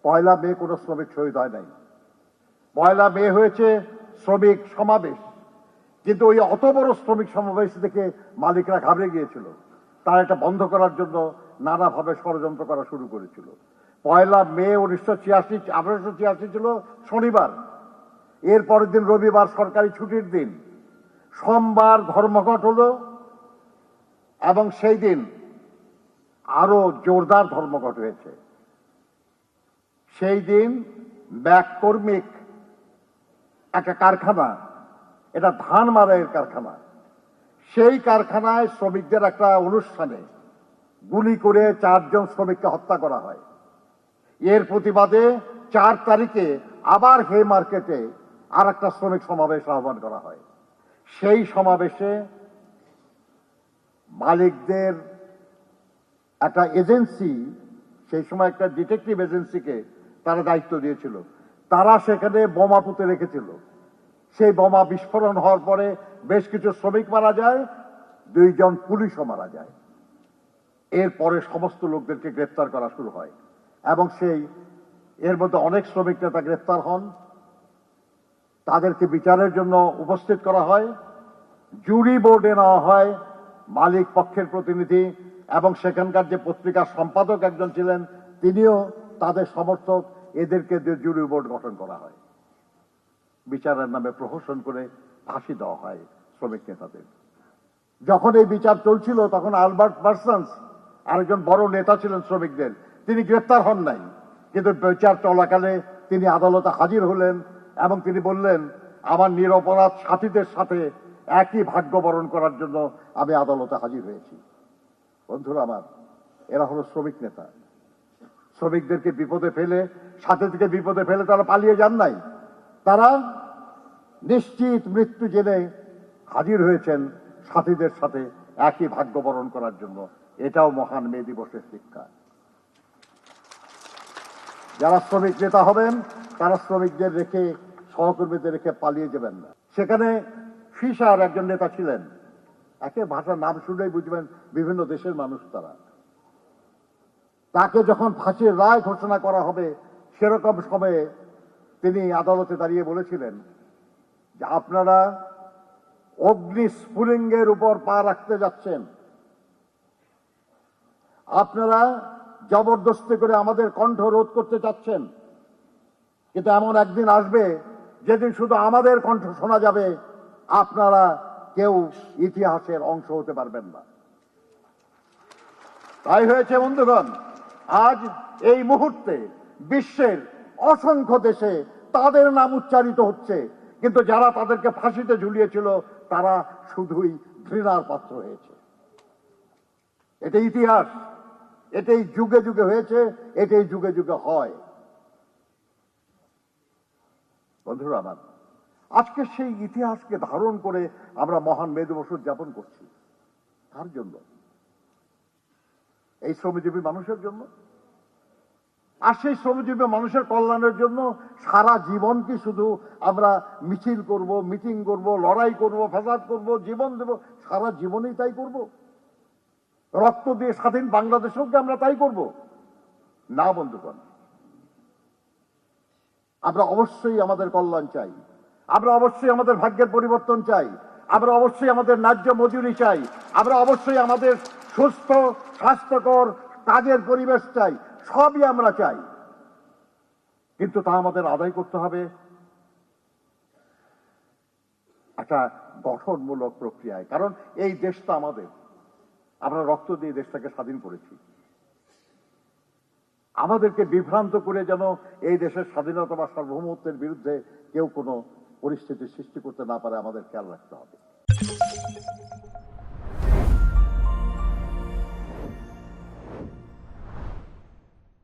পয়লা মে কোনো শ্রমিক শহীদ হয় নাই, পয়লা মে হয়েছে শ্রমিক সমাবেশ। কিন্তু ওই অত বড় শ্রমিক সমাবেশ দেখে মালিকরা ঘাবড়ে গিয়েছিল, তারা এটা বন্ধ করার জন্য নানাভাবে ষড়যন্ত্র করা শুরু করেছিল। পয়লা মে 1886 ছিল শনিবার, এর পরের দিন রবিবার সরকারি ছুটির দিন, সোমবার ধর্মঘট হলো এবং সেই দিন আরো জোরদার ধর্মঘট হয়েছে। সেই দিন ম্যাককর্মিক একটা কারখানা, এটা ধান মারাইয়ের কারখানা, সেই কারখানায় শ্রমিকদের একটা অনুষ্ঠানে গুলি করে 4 জন শ্রমিককে হত্যা করা হয়। এর প্রতিবাদে 4 তারিখে আবার হে মার্কেটে আর একটা শ্রমিক সমাবেশ আহ্বান করা হয়। সেই সমাবেশে মালিকদের একটা এজেন্সি, সেই সময় একটা ডিটেকটিভ এজেন্সিকে তারা দায়িত্ব দিয়েছিল, তারা সেখানে বোমা পুঁতে রেখেছিল। সেই বোমা বিস্ফোরণ হওয়ার পরে বেশ কিছু শ্রমিক মারা যায়, 2 জন পুলিশও মারা যায়। এরপরে সমস্ত লোকদেরকে গ্রেপ্তার করা শুরু হয় এবং এর মধ্যে অনেক শ্রমিক নেতা গ্রেপ্তার হন, তাদেরকে বিচারের জন্য উপস্থিত করা হয়, জুরি বোর্ডে নেওয়া হয় মালিক পক্ষের প্রতিনিধি, এবং সেখানকার যে পত্রিকার সম্পাদক একজন ছিলেন তিনিও তাদের সমর্থক, এদেরকে জুরি বোর্ড গঠন করা হয়। বিচারের নামে প্রহসন করে ফাঁসি দেওয়া হয় শ্রমিক নেতাদের। যখন এই বিচার চলছিল তখন আলবার্ট পার্সন্স, আরেকজন বড় নেতা ছিলেন শ্রমিকদের, তিনি গ্রেপ্তার হন নাই, কিন্তু বিচার চলাকালে তিনি আদালতে হাজির হলেন এবং তিনি বললেন, আমার নিরপরাধ সাথীদের সাথে একই ভাগ্য বরণ করার জন্য আমি আদালতে হাজির হয়েছি। বন্ধুরা আমার, এরা হলো শ্রমিক নেতা। শ্রমিকদেরকে বিপদে ফেলে, সাথীদেরকে বিপদে ফেলে তারা পালিয়ে যান নাই, তারা নিশ্চিত মৃত্যু জেনে হাজির হয়েছেন সাথীদের সাথে একই ভাগ্য বরণ করার জন্য। এটাও মহান মে দিবসের শিক্ষা। যারা শ্রমিক নেতা হবেন তারা শ্রমিকদের রেখে, সহকর্মীদের রেখে পালিয়ে যাবেন না। সেখানে ফিশার একজন নেতা ছিলেন, একে ভাষার নাম শুনলেই বুঝবেন বিভিন্ন দেশের মানুষ তারা। তাকে যখন ফাঁসির রায় ঘোষণা করা হবে সেরকম সময়ে তিনি আদালতে দাঁড়িয়ে বলেছিলেন যে আপনারা অগ্নিস্ফুলিঙ্গের উপর পা রাখতে যাচ্ছেন, আপনারা জবরদস্তি করে আমাদের কণ্ঠ রোধ করতে চাচ্ছেন, কিন্তু এমন একদিন আসবে যেদিন শুধু আমাদের কণ্ঠ শোনা যাবে, আপনারা কেউ ইতিহাসের অংশ হতে পারবেন না। তাই হয়েছে বন্ধুগণ, আজ এই মুহূর্তে বিশ্বের অসংখ্য দেশে তাদের নাম উচ্চারিত হচ্ছে, কিন্তু যারা তাদেরকে ফাঁসিতে ঝুলিয়েছিল তারা শুধুই ঘৃণার পাত্র হয়েছে। এটাই ইতিহাস, এটাই যুগে যুগে হয়েছে, এটাই যুগে যুগে হয়। বন্ধুরা আমার, আজকে সেই ইতিহাসকে ধারণ করে আমরা মহান মে দিবস উদযাপন করছি। কার জন্য? এই শ্রমজীবী মানুষের জন্য। আর সেই শ্রমজীবী মানুষের কল্যাণের জন্য সারা জীবন কি শুধু আমরা মিছিল করব, মিটিং করব, লড়াই করব, ফ্যাসাদ করব, জীবন দেব, সারা জীবনেই তাই করব? রক্ত দিয়ে স্বাধীন বাংলাদেশেও কি আমরা তাই করব? না বন্ধুগণ, আমরা অবশ্যই আমাদের কল্যাণ চাই, আমরা অবশ্যই আমাদের ভাগ্যের পরিবর্তন চাই, আমরা অবশ্যই আমাদের ন্যায্য মজুরি চাই, আমরা অবশ্যই আমাদের সুস্থ স্বাস্থ্যকর কাজের পরিবেশ চাই, সবই আমরা চাই। কিন্তু তা আমাদের আদায় করতে হবে একটা গঠনমূলক প্রক্রিয়ায়। কারণ এই দেশটা আমাদের, আমরা রক্ত দিয়ে দেশটাকে স্বাধীন করেছি। আমাদেরকে বিভ্রান্ত করে যেন এই দেশের স্বাধীনতা বা সার্বভৌমত্বের বিরুদ্ধে কেউ কোনো পরিস্থিতি সৃষ্টি করতে না পারে, আমাদের খেয়াল রাখতে হবে।